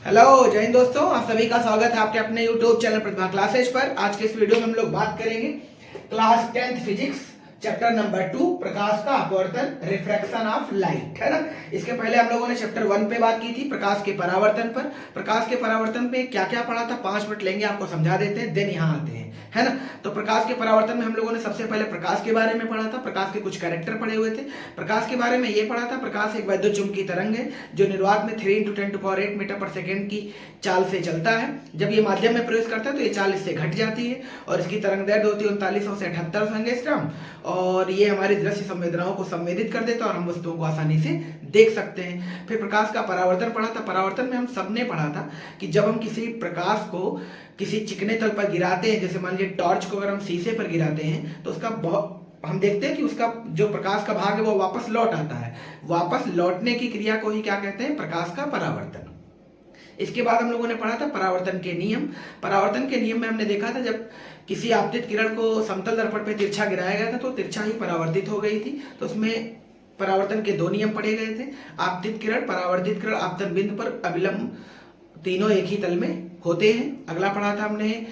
Hello जय हिंद दोस्तों, आप सभी का स्वागत है आपके अपने यूट्यूब चैनल प्रतिभा क्लासेज पर। आज के इस वीडियो में हम लोग बात करेंगे class 10th physics chapter number 2 प्रकाश का अपवर्तन, रिफ्रैक्शन ऑफ लाइट, है ना। इसके पहले हम लोगों ने चैप्टर 1 पे बात की थी प्रकाश के परावर्तन पर। प्रकाश के परावर्तन पे क्या क्या पढ़ा था, 5 मिनट लेंगे, आपको समझा देते हैं, देन यहाँ आते हैं, है ना। तो प्रकाश के परावर्तन में हम लोगों ने सबसे पहले प्रकाश के बारे में पढ़ा था, प्रकाश के कुछ कैरेक्टर पढ़े हुए थे। प्रकाश के बारे में ये पढ़ा था, प्रकाश एक वैद्युत चुंबकीय तरंग है जो निर्वात में 3 × 10⁸ मीटर पर सेकेंड की चाल से चलता है। जब ये माध्यम में प्रवेश करता है तो ये चाल इससे घट जाती है और इसकी तरंग दैर्ध्य होती है 3900 से 7800 एंगस्ट्रॉम, और ये हमारी दृश्य संवेदनाओं को संवेदित कर देता है और हम वस्तुओं को आसानी से देख सकते हैं। फिर प्रकाश का परावर्तन पढ़ा था। परावर्तन में हम सबने पढ़ा था कि जब हम किसी प्रकाश को किसी चिकने तल पर गिराते हैं, जैसे मान लीजिए टॉर्च को अगर हम शीशे पर गिराते हैं तो उसका हम देखते हैं कि उसका जो प्रकाश का भाग है वो वापस लौट आता है। वापस लौटने की क्रिया को ही क्या कहते हैं, प्रकाश का परावर्तन। इसके बाद हम लोगों ने पढ़ा था परावर्तन के नियम। परावर्तन के नियम में हमने देखा था जब किसी आपतित किरण को समतल दर्पण पे तिरछा गिराया गया था तो तिरछा ही परावर्तित हो गई थी। तो उसमें परावर्तन के 2 नियम पढ़े गए थे, आपतित किरण, परावर्तित किरण, आपतन बिंदु पर अभिलंब, तीनों एक ही तल में होते हैं। अगला पढ़ा था हमने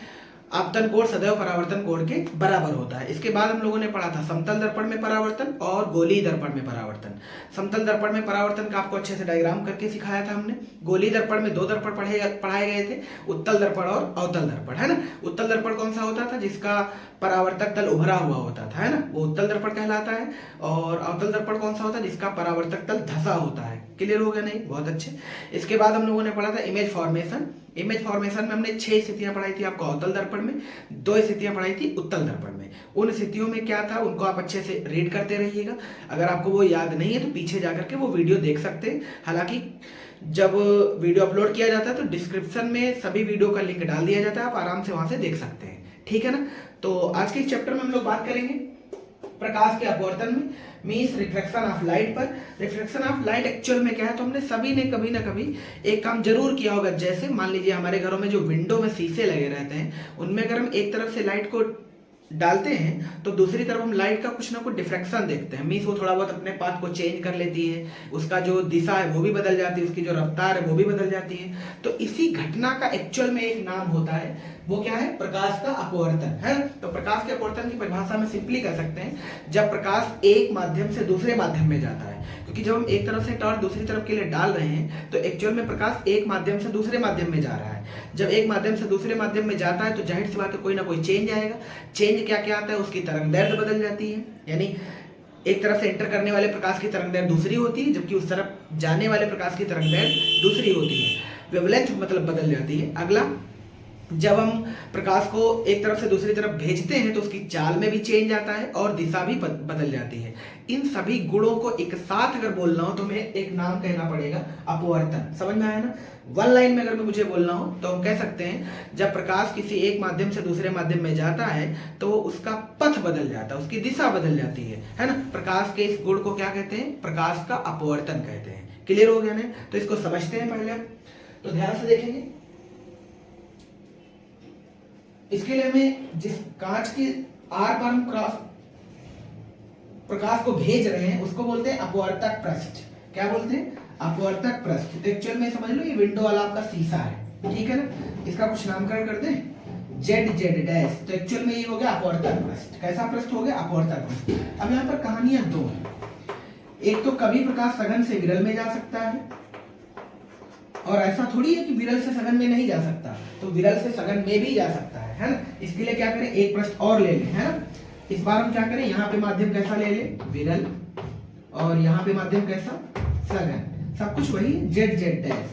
आपतन कोण सदैव परावर्तन कोण के बराबर होता है। इसके बाद हम लोगों ने पढ़ा था समतल दर्पण में परावर्तन और गोलीय दर्पण में परावर्तन। समतल दर्पण में परावर्तन का आपको अच्छे से डायग्राम करके सिखाया था हमने। गोलीय दर्पण में 2 दर्पण पढ़ाए गए थे, उत्तल दर्पण और अवतल दर्पण, है ना। उत्तल दर्पण कौन सा होता था, जिसका परावर्तक तल उभरा हुआ होता था, है ना, वो उत्तल दर्पण कहलाता है। और अवतल दर्पण कौन सा होता है, जिसका परावर्तक तल धंसा होता है। क्लियर हो गया नहीं, बहुत अच्छे। इसके बाद हम लोगों ने पढ़ा था इमेज फॉर्मेशन। इमेज फॉर्मेशन में हमने 6 स्थितियां पढ़ाई थी आपको अवतल दर्पण में, 2 स्थितियां पढ़ाई थी उत्तल दर्पण में। उन स्थितियों में क्या था उनको आप अच्छे से रीड करते रहिएगा। अगर आपको वो याद नहीं है तो पीछे जाकर के वो वीडियो देख सकते हैं। हालांकि जब वीडियो अपलोड किया जाता है तो डिस्क्रिप्शन में सभी वीडियो का लिंक डाल दिया जाता है, आप आराम से वहां से देख सकते हैं, ठीक है ना। तो आज के इस चैप्टर में हम लोग बात करेंगे प्रकाश के अपवर्तन में, मीन्स रिफ्लेक्शन ऑफ लाइट पर। रिफ्लेक्शन ऑफ लाइट एक्चुअल में क्या है, तो हमने सभी ने कभी ना कभी एक काम जरूर किया होगा। जैसे मान लीजिए हमारे घरों में जो विंडो में शीशे लगे रहते हैं उनमें अगर हम एक तरफ से लाइट को डालते हैं तो दूसरी तरफ हम लाइट का कुछ ना कुछ डिफ्रैक्शन देखते हैं। मीन्स वो थोड़ा बहुत अपने पाथ को चेंज कर लेती है, उसका जो दिशा है वो भी बदल जाती है, उसकी जो रफ्तार है वो भी बदल जाती है। तो इसी घटना का एक्चुअल में एक नाम होता है, वो क्या है, प्रकाश का अपवर्तन, है। तो प्रकाश के अपवर्तन की परिभाषा में सिंपली कह सकते हैं जब प्रकाश एक माध्यम से दूसरे माध्यम में जाता है। क्योंकि जब हम एक तरफ से टॉर्च दूसरी तरफ के लिए डाल रहे हैं तो एक्चुअल में प्रकाश एक माध्यम से दूसरे माध्यम में जा रहा है। जब एक माध्यम से दूसरे माध्यम में जाता है तो जाहिर सी बात है कोई ना कोई चेंज आएगा। चेंज क्या क्या आता है, उसकी तरंग दैर्ध्य बदल जाती है, यानी एक तरफ से एंटर करने वाले प्रकाश की तरंग दैर्ध्य दूसरी होती है जबकि उस तरफ जाने वाले प्रकाश की तरंग दैर्ध्य दूसरी होती है। वेवलेंथ मतलब बदल जाती है। अगला, जब हम प्रकाश को एक तरफ से दूसरी तरफ भेजते हैं तो उसकी चाल में भी चेंज आता है और दिशा भी बदल जाती है। इन सभी गुणों को एक साथ अगर बोलना हो तो हमें एक नाम कहना पड़ेगा, अपवर्तन। समझ में आया ना। 1 लाइन में अगर मैं मुझे बोलना हो तो हम कह सकते हैं जब प्रकाश किसी एक माध्यम से दूसरे माध्यम में जाता है तो उसका पथ बदल जाता है, उसकी दिशा बदल जाती है ना। प्रकाश के इस गुण को क्या कहते हैं, प्रकाश का अपवर्तन कहते हैं। क्लियर हो गया ना। तो इसको समझते हैं पहले, तो ध्यान से देखेंगे। इसके लिए हमें जिस कांच के आर पार हम प्रकाश को भेज रहे हैं उसको बोलते हैं अपवर्तक पृष्ठ। क्या बोलते हैं, अपवर्तक पृष्ठ। तो एक्चुअल में समझ लो ये विंडो वाला आपका शीशा है, ठीक है ना। इसका कुछ नामकरण कर दें, जेड डैश। तो एक्चुअल में ये हो गया अपवर्तक पृष्ठ। कैसा पृष्ठ हो गया, अपवर्तक पृष्ठ। अब यहाँ पर कहानियां 2 हैं। एक तो कभी प्रकाश सघन से विरल में जा सकता है, और ऐसा थोड़ी है कि विरल से सघन में नहीं जा सकता, तो विरल से सघन में भी जा सकता है ना। इसके लिए क्या करें, एक पृष्ठ और ले लें, है ना। इस बार हम क्या करें, यहाँ पे माध्यम कैसा ले लें, विरल, और यहाँ पे माध्यम कैसा, सघन। सब कुछ वही जेड डैश।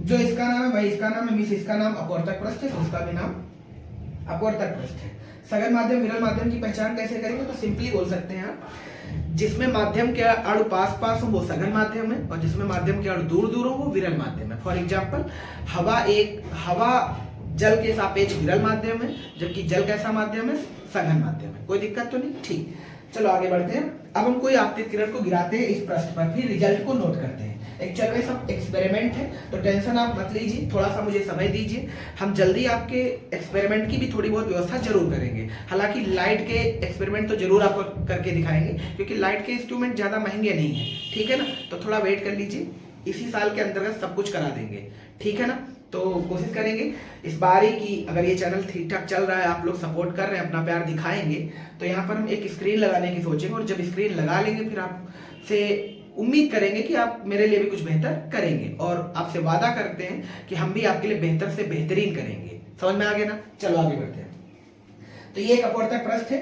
जो इसका नाम है वही इसका नाम है, मीन्स इसका नाम अपवर्तक पृष्ठ है तो उसका भी नाम अपवर्तक पृष्ठ है। सघन माध्यम विरल माध्यम की पहचान कैसे करेंगे, तो सिंपली बोल सकते हैं आप, जिसमें माध्यम के अणु पास पास हो वो सघन माध्यम है और जिसमें माध्यम के अणु दूर दूर हो वो विरल माध्यम है। फॉर एग्जांपल, हवा जल के सापेक्ष विरल माध्यम है जबकि जल कैसा माध्यम है, सघन माध्यम है। कोई दिक्कत तो नहीं, ठीक। चलो आगे बढ़ते हैं। अब हम कोई आपतित किरण को गिराते हैं इस पृष्ठ पर, फिर रिजल्ट को नोट करते हैं। एक्चुअल में सब एक्सपेरिमेंट है तो टेंशन आप मत लीजिए, थोड़ा सा मुझे समय दीजिए। हम जल्दी आपके एक्सपेरिमेंट की भी थोड़ी बहुत व्यवस्था जरूर करेंगे। हालांकि लाइट के एक्सपेरिमेंट तो जरूर आपको करके दिखाएंगे क्योंकि लाइट के इंस्ट्रूमेंट ज्यादा महंगे नहीं है, ठीक है ना। तो थोड़ा वेट कर लीजिए। इसी साल के अंतर्गत सब कुछ करा देंगे, ठीक है ना। तो कोशिश करेंगे इस बार ही कि अगर ये चैनल ठीक ठाक चल रहा है, आप लोग सपोर्ट कर रहे हैं, अपना प्यार दिखाएंगे, तो यहाँ पर हम एक स्क्रीन लगाने की सोचेंगे, और जब स्क्रीन लगा लेंगे फिर आपसे उम्मीद करेंगे कि आप मेरे लिए भी कुछ बेहतर करेंगे, और आपसे वादा करते हैं कि हम भी आपके लिए बेहतर से बेहतरीन करेंगे। समझ में आ गया ना। चलो आगे बढ़ते हैं। तो ये एक अपवर्तक पृष्ठ है।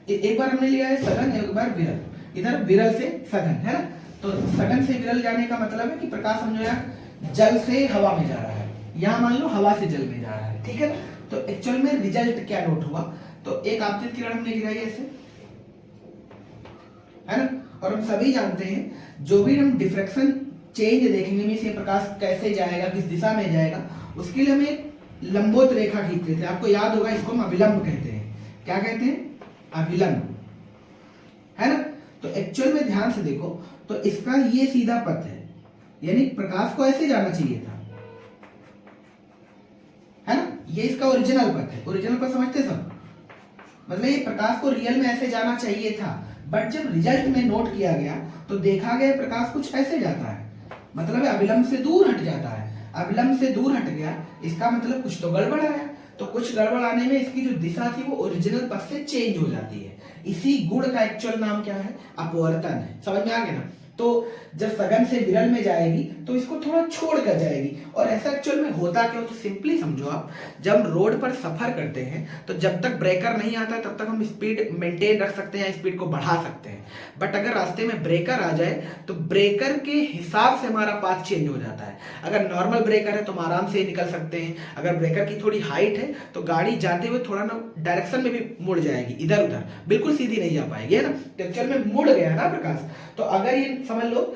एक बार हमने लिया है सघन, एक बार विरल, इधर विरल से सघन, है ना। तो सघन से विरल जाने का मतलब है कि प्रकाश समझो यार जल से हवा में जा रहा है, यहाँ मान लो हवा से जल में जा रहा है, ठीक है। तो एक्चुअल में रिजल्ट क्या नोट हुआ, तो एक आपतित किरण हमने गिराई ऐसे, है ना। और हम सभी जानते हैं जो भी हम डिफ्रैक्शन चेंज देखेंगे, मींस ये प्रकाश कैसे जाएगा, किस दिशा में जाएगा, उसके लिए हम एक लंबोत रेखा खींचते थे। आपको याद होगा, इसको हम अभिलंब कहते हैं। क्या कहते हैं? अभिलंब, है ना। तो एक्चुअल में ध्यान से देखो तो इसका ये सीधा पथ है, यानी प्रकाश को ऐसे जाना चाहिए था, है ना। ये इसका ओरिजिनल पथ है। ओरिजिनल पथ समझते सब, मतलब ये प्रकाश को रियल में ऐसे जाना चाहिए था, बट जब रिजल्ट में नोट किया गया तो देखा गया प्रकाश कुछ ऐसे जाता है, मतलब अभिलंब से दूर हट जाता है। अभिलंब से दूर हट गया, इसका मतलब कुछ तो गड़बड़ आया। तो कुछ गड़बड़ आने में इसकी जो दिशा थी वो ओरिजिनल पथ से चेंज हो जाती है। इसी गुण का एक्चुअल नाम क्या है? अपवर्तन है। समझ में आ गया ना। तो जब सघन से विरल में जाएगी तो इसको थोड़ा छोड़ कर जाएगी। और ऐसा एक्चुअल में होता क्यों, तो सिंपली समझो आप, जब हम रोड पर सफर करते हैं तो जब तक ब्रेकर नहीं आता है तब तक हम स्पीड मेंटेन रख सकते हैं, स्पीड को बढ़ा सकते हैं। बट अगर रास्ते में ब्रेकर आ जाए तो ब्रेकर के हिसाब से हमारा पाथ चेंज हो जाता है। अगर नॉर्मल ब्रेकर है तो हम आराम से निकल सकते हैं, अगर ब्रेकर की थोड़ी हाइट है तो गाड़ी जाते हुए थोड़ा ना डायरेक्शन में भी मुड़ जाएगी, इधर उधर, बिल्कुल सीधी नहीं जा पाएगी, है ना। तो एक्चुअल में मुड़ गया ना प्रकाश। तो अगर ये समझ लो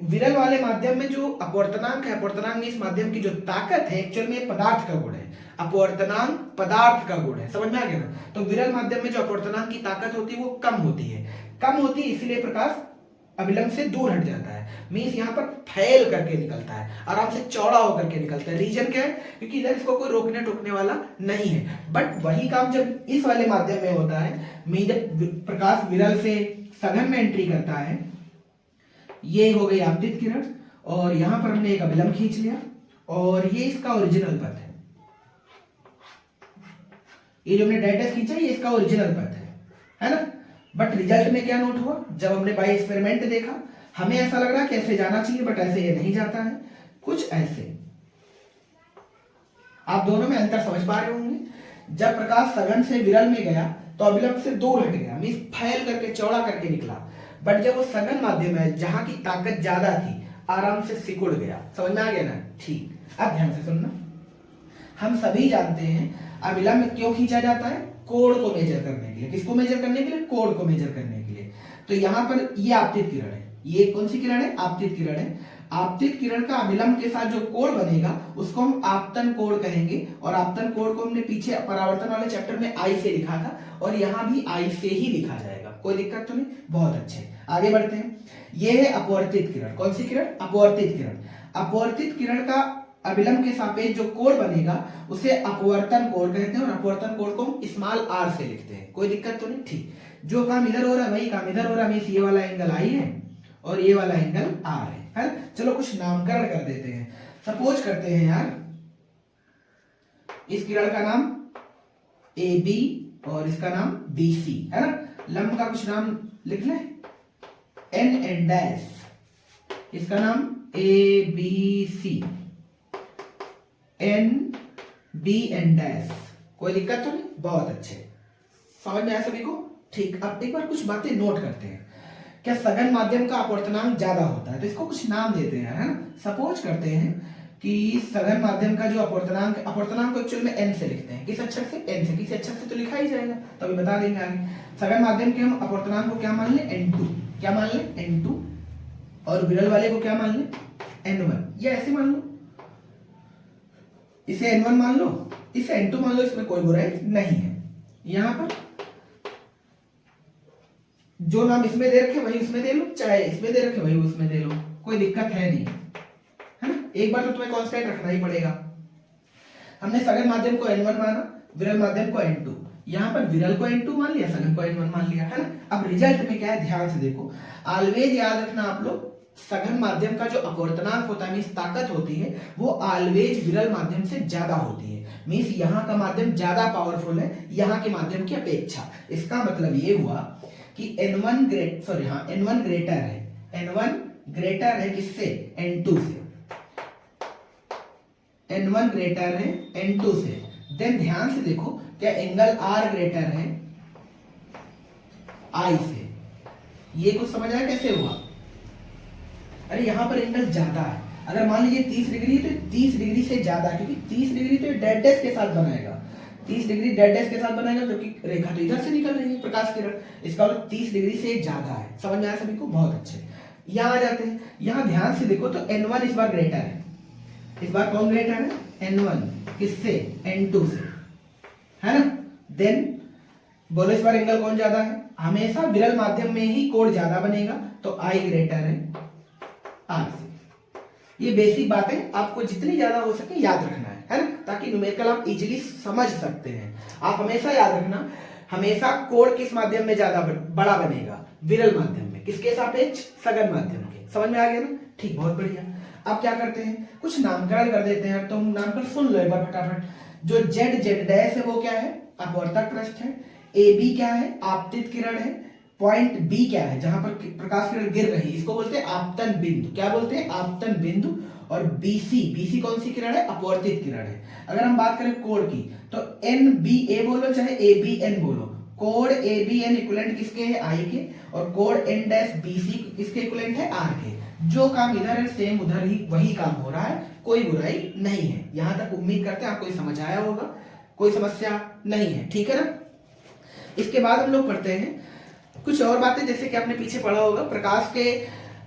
विरल वाले माध्यम में जो अपवर्तनांक है, अपवर्तनांक में इस माध्यम की जो ताकत है, एक्चुअल में पदार्थ का गुण है। अपवर्तनांक पदार्थ का गुण है, समझ में आ गया ना। तो विरल माध्यम में जो अपवर्तनांक की ताकत होती है वो कम होती है, कम होती है, इसलिए प्रकाश अभिलंब से दूर हट जाता है। मींस यहाँ पर फैल करके निकलता है, आराम से चौड़ा होकर के निकलता है। रीजन क्या है? क्योंकि इधर इसको कोई रोकने टोकने वाला नहीं है। बट वही काम जब इस वाले माध्यम में होता है, जब प्रकाश विरल से सघन में एंट्री करता है, ये हो गई आपतित किरण, और यहां पर हमने एक अभिलंब खींच लिया, और ये इसका ओरिजिनल पथ है। ये जो हमने डायरेक्ट खींचा ये इसका ओरिजिनल पथ है ना। बट रिजल्ट में क्या नोट हुआ, जब हमने बाय एक्सपेरिमेंट देखा, हमें ऐसा लग रहा कि ऐसे जाना चाहिए, बट ऐसे ये नहीं जाता है, कुछ ऐसे। आप दोनों में अंतर समझ पा रहे होंगे। जब प्रकाश सघन से विरल में गया तो अभिलंब से दूर हट गया, मींस फैल करके चौड़ा करके निकला। बट जब वो सघन माध्यम है जहां की ताकत ज्यादा थी, आराम से सिकुड़ गया। समझ में आ गया ना। ठीक, अब ध्यान से सुनना। हम सभी जानते हैं अभिलंब क्यों खींचा जाता है? कोण को मेजर करने के लिए। किसको मेजर करने के लिए? कोण को मेजर करने के लिए। तो यहाँ पर ये आपतित किरण है। ये कौन सी किरण है? आपतित किरण है। आपतित किरण का अभिलंब के साथ जो कोण बनेगा उसको हम आपतन कोण कहेंगे, और आपतन कोण को हमने पीछे परावर्तन वाले चैप्टर में आई से लिखा था, और यहाँ भी आई से ही लिखा जाएगा, कोई दिक्कत तो नहीं। बहुत अच्छे, आगे बढ़ते हैं। ये है अपवर्तित किरण। कौन सी किरण? अपवर्तित किरण। अपवर्तित किरण का अभिलंब के सापेक्ष जो कोण बनेगा उसे अपवर्तन कोण कहते हैं, और अपवर्तन कोण को हम स्मॉल आर से लिखते हैं। कोई दिक्कत तो नहीं। ठीक, जो काम इधर हो रहा है वही काम इधर हो रहा है। ये वाला एंगल आई है और ये वाला एंगल आर है। चलो कुछ नामकरण कर देते हैं। सपोज करते हैं यार, इस किरण का नाम ए बी और इसका नाम बी सी, है ना। लंब का कुछ नाम लिख ले, एन एंड डैश, इसका नाम A B C, N B and dash. कोई दिक्कत तो नहीं। बहुत अच्छे, समझ में आया सभी को। ठीक, अब एक बार कुछ बातें नोट करते हैं। क्या सघन माध्यम का अपवर्तनांक ज्यादा होता है? तो इसको कुछ नाम देते हैं, है ना। सपोज करते हैं कि सघन माध्यम का जो अपवर्तनांक, अपवर्तनांक को एक्चुअल में एन से लिखते हैं। किस अक्षर से? एन से। किसी अक्षर से तो लिखा ही जाएगा, तो अभी बता देंगे आगे। सघन माध्यम के हम अपवर्तनांक को क्या मान ले? n2। क्या मान ले? n2। और विरल वाले को क्या मान ले? n1। ये ऐसे मान लो, इसे n1 मान लो, इसे n2 मान लो, इसमें कोई बुराई नहीं है। यहां पर जो नाम इसमें दे रखे वही उसमें दे लो, चाहे इसमें दे रखे वही उसमें दे लो, कोई दिक्कत है नहीं, है ना। एक बार तो तुम्हें कांस्टेंट रखना ही पड़ेगा। हमने सघन माध्यम को n1 माना, विरल माध्यम को n2। यहां पर विरल को n2 मान लिया, सघन को n1 मान लिया, है ना। अब रिजल्ट में क्या है ध्यान से देखो। ऑलवेज याद रखना आप लोग, सघन माध्यम का जो अपवर्तनांक होता है मीन्स ताकत होती है वो ऑलवेज विरल माध्यम से ज्यादा होती है। मीन्स यहाँ का माध्यम ज्यादा पावरफुल है यहाँ के माध्यम की अपेक्षा। इसका मतलब ये हुआ कि N1 ग्रेटर है किससे? N2 से। N1 ग्रेटर है N2 से। देन ध्यान से देखो क्या एंगल R ग्रेटर है I से। ये कुछ समझ आया कैसे हुआ? अरे यहां पर एंगल ज्यादा है, अगर मान लीजिए 30 डिग्री है तो 30 डिग्री से ज्यादा, क्योंकि 30 डिग्री तो डेड डैश के साथ बनाएगा, 30 डिग्री डेड डैश के साथ बनाएगा क्योंकि रेखा तो इधर से निकल रही है प्रकाश किरण, इसका मतलब 30 डिग्री से ज्यादा है। समझ में आया सभी को? बहुत अच्छे। यहाँ आ जाते हैं, यहाँ ध्यान से देखो तो N1 इस बार ग्रेटर है। इस बार कौन ग्रेटर है? N1 किससे? N2 से, है ना। देन बोलो इस बार एंगल कौन ज्यादा है? हमेशा विरल माध्यम में ही कोण ज्यादा बनेगा, तो I ग्रेटर है R से। ये बेसिक बातें आपको जितनी ज्यादा हो सके याद रखना है ना, ताकि न्यूमेरिकल आप इजीली समझ सकते हैं। आप हमेशा याद रखना, हमेशा कोण किस माध्यम में ज्यादा बड़ा बनेगा? विरल माध्यम में। किसके सापेक्ष? सघन माध्यम के। समझ में आ गया ना? ठीक, बहुत बढ़िया। अब क्या करते हैं, कुछ नामकरण कर देते हैं। तो नामकरण सुन लो एक बार फटाफट। जो जेड डैश है वो क्या है? अपवर्तक पृष्ठ है। ए बी क्या है? आपतित किरण है। पॉइंट बी क्या है? जहां पर प्रकाश किरण गिर रही है, इसको बोलते हैं आपतन बिंदु। क्या बोलते हैं? आपतन बिंदु। और बीसी कौन सी किरण है? अपवर्तित किरण है। अगर हम बात करें कोण की तो एन बी ए बोलो चाहे ए बी एन बोलो, कोण ए बी एन इक्विवेलेंट किसके है? आई के। और कोण एन डैश बी सी किसके इक्विवेलेंट है? आर के। जो काम इधर है सेम उधर ही वही काम हो रहा है, कोई बुराई नहीं है। यहां तक उम्मीद करते हैं आपको समझ आया होगा, कोई समस्या नहीं है, ठीक है ना। इसके बाद हम लोग पढ़ते हैं कुछ और बातें, जैसे कि आपने पीछे पढ़ा होगा प्रकाश के,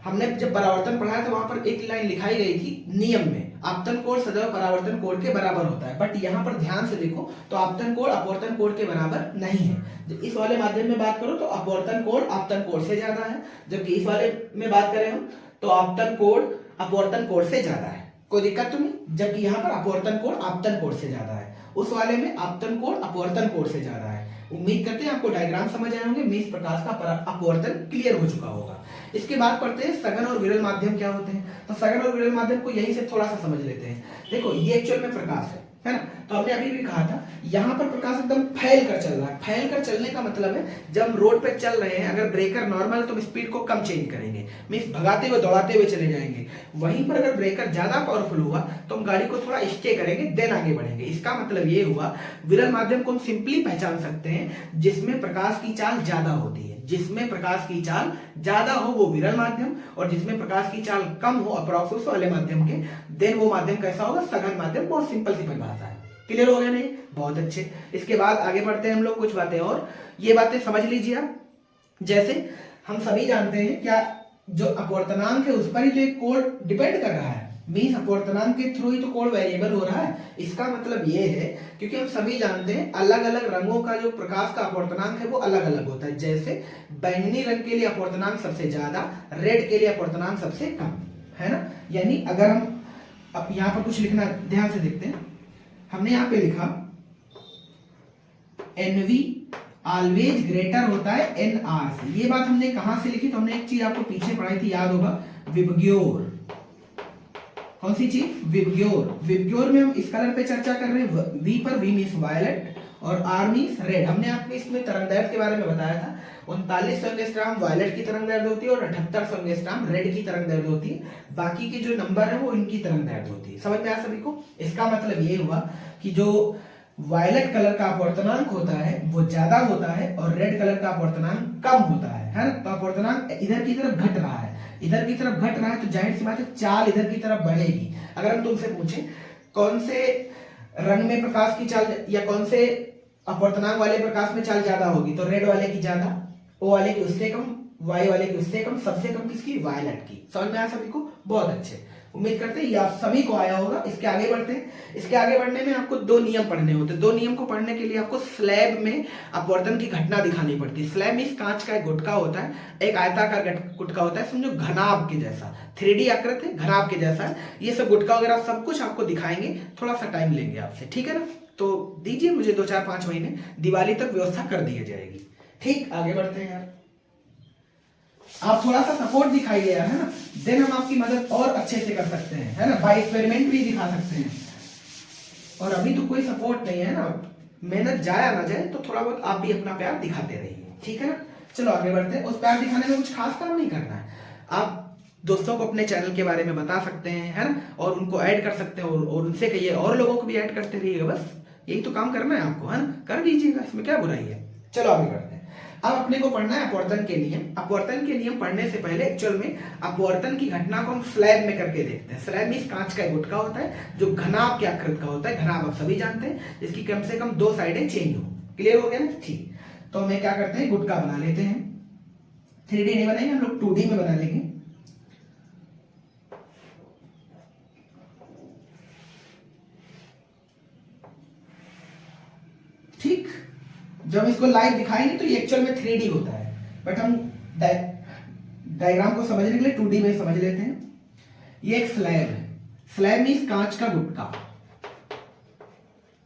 हमने जब परावर्तन पढ़ा है तो वहां पर एक लाइन लिखाई गई थी नियम में, आपतन कोण सदैव परावर्तन कोण के बराबर होता है। बट यहाँ पर ध्यान से देखो तो आपतन कोण अपवर्तन कोण के बराबर नहीं है। जब इस वाले माध्यम में बात करो तो अपवर्तन कोण आपतन कोण से ज्यादा है, जबकि इस वाले में बात करें हम तो आपतन कोण अपवर्तन कोण से ज्यादा है। कोई दिक्कत तो नहीं। जबकि यहाँ पर अपवर्तन कोण आपतन कोण से ज्यादा है, उस वाले में आपतन कोण अपवर्तन कोण से ज्यादा है। उम्मीद करते हैं आपको डायग्राम समझ आए होंगे, मीन्स प्रकाश का अपवर्तन क्लियर हो चुका होगा। इसके बाद पढ़ते हैं सघन और विरल माध्यम क्या होते हैं। तो सघन और विरल माध्यम को यहीं से थोड़ा सा समझ लेते हैं। देखो ये एक्चुअल में प्रकाश है ना। तो हमने अभी भी कहा था यहाँ पर प्रकाश एकदम फैल कर चल रहा है। फैल कर चलने का मतलब है जब हम रोड पे चल रहे हैं, अगर ब्रेकर नॉर्मल है तो हम स्पीड को कम चेंज करेंगे, मीन्स भगाते हुए दौड़ाते हुए चले जाएंगे। वहीं पर अगर ब्रेकर ज्यादा पावरफुल हुआ तो हम गाड़ी को थोड़ा स्टे करेंगे, देन आगे बढ़ेंगे। इसका मतलब ये हुआ विरल माध्यम को हम सिंपली पहचान सकते हैं जिसमें प्रकाश की चाल ज्यादा होती है। जिसमें प्रकाश की चाल ज्यादा हो वो विरल माध्यम, और जिसमें प्रकाश की चाल कम हो अप्रॉक्स वाले माध्यम के, देन वो माध्यम कैसा होगा? सघन माध्यम। बहुत सिंपल सी परिभाषा है। क्लियर हो गया नहीं? बहुत अच्छे। इसके बाद आगे बढ़ते हैं हम लोग कुछ बातें और, ये बातें समझ लीजिए आप। जैसे हम सभी जानते हैं क्या जो अपवर्तनांक है उस पर ही तो एक कोण डिपेंड कर रहा है, मीन्स अपवर्तनांक के थ्रू ही तो कोण वेरिएबल हो रहा है। इसका मतलब ये है क्योंकि हम सभी जानते हैं अलग अलग रंगों का जो प्रकाश का अपवर्तनांक है वो अलग अलग होता है। जैसे बैंगनी रंग के लिए अपवर्तनांक सबसे ज्यादा, रेड के लिए अपवर्तनांक सबसे कम, है ना। यानी अगर हम अब यहाँ पर कुछ लिखना ध्यान से देखते हैं, हमने यहाँ पे लिखा NV ऑलवेज ग्रेटर होता है NR से। ये बात हमने कहां से लिखी? तो हमने एक चीज आपको पीछे पढ़ाई थी, याद होगा, विबग्योर। कौन सी चीज? विबग्योर। विबग्योर में हम इस कलर पे चर्चा कर रहे हैं, V पर, V मीन्स वायलेट और R मीन्स रेड। हमने आपको इसमें तरंगदैर्घ्य के बारे में बताया था, 3900 एंगस्ट्रॉम वायलेट की तरंगदैर्घ्य होती है और 7800 एंगस्ट्रॉम रेड की तरंगदैर्घ्य होती है। बाकी के जो नंबर है वो इनकी तरंगदैर्घ्य होती है। समझ में आया सभी को? इसका मतलब ये हुआ कि जो वायलेट कलर का अपवर्तनांक होता है वो ज्यादा होता है और रेड कलर का अपवर्तनांक कम होता है ना। तो अपवर्तनांक इधर की तरफ घट रहा है, इधर की तरफ घट रहा है तो जाहिर सी बात है चाल इधर की तरफ बढ़ेगी। अगर हम तुमसे पूछे कौन से रंग में प्रकाश की चाल या कौन से अपवर्तनांक वाले प्रकाश में चाल ज्यादा होगी, तो रेड वाले की ज्यादा, ओ वाले की उससे कम, वाई वाले की उससे कम, सबसे कम किसकी? वायलेट की। समझ में आया सभी को? बहुत अच्छे। उम्मीद करते हैं ये आप सभी को आया होगा। इसके आगे बढ़ते हैं। इसके आगे बढ़ने में आपको दो नियम पढ़ने होते हैं। दो नियम को पढ़ने के लिए आपको स्लैब में अपवर्तन की घटना दिखानी पड़ती है। स्लैब में इस कांच का एक गुटका होता है, एक आयताकार गुटका होता है, समझो घनाभ के जैसा, 3D आकृति घनाभ के जैसा है। ये सब गुटका वगैरह सब कुछ आपको दिखाएंगे, थोड़ा सा टाइम लेंगे आपसे, ठीक है ना। तो दीजिए मुझे 2-4-5 महीने, दिवाली तक व्यवस्था कर दी जाएगी। ठीक, आगे बढ़ते हैं यार। आप थोड़ा सा सपोर्ट दिखाइए यार, है ना, देन हम आपकी मदद और अच्छे से कर सकते हैं, है ना, बाय एक्सपेरिमेंट भी दिखा सकते हैं। और अभी तो कोई सपोर्ट नहीं है ना, मेहनत जाया ना जाए, तो थोड़ा बहुत आप भी अपना प्यार दिखाते रहिए, ठीक है ना। चलो आगे बढ़ते हैं। उस प्यार दिखाने में कुछ खास काम नहीं करना है, आप दोस्तों को अपने चैनल के बारे में बता सकते हैं, है ना, और उनको ऐड कर सकते हैं, और उनसे कहिए और लोगों को भी ऐड करते रहिएगा, बस यही तो काम करना है आपको, है ना, कर दीजिएगा, इसमें क्या बुराई है। चलो आगे बढ़ते हैं। अब अपने को पढ़ना है अपवर्तन के नियम। अपवर्तन के नियम पढ़ने से पहले एक्चुअल में अपवर्तन की घटना को हम स्लैब में करके देखते हैं। स्लैब मींस कांच का गुटका होता है जो घनाभ के आकृति का होता है, घनाभ आप सभी जानते हैं, जिसकी कम से कम 2 साइडें चेंज हो। क्लियर हो गया ना, ठीक। तो हमें क्या करते हैं, गुटका बना लेते हैं। 3D नहीं बनाएंगे हम लोग, 2D में बना लेंगे। ठीक, जब इसको लाइव दिखाएंगे तो ये एक्चुअल में 3D होता है, बट हम डायग्राम को समझने के लिए 2D में समझ लेते हैं। ये एक स्लैब है। स्लैब मीन्स कांच का गुटका।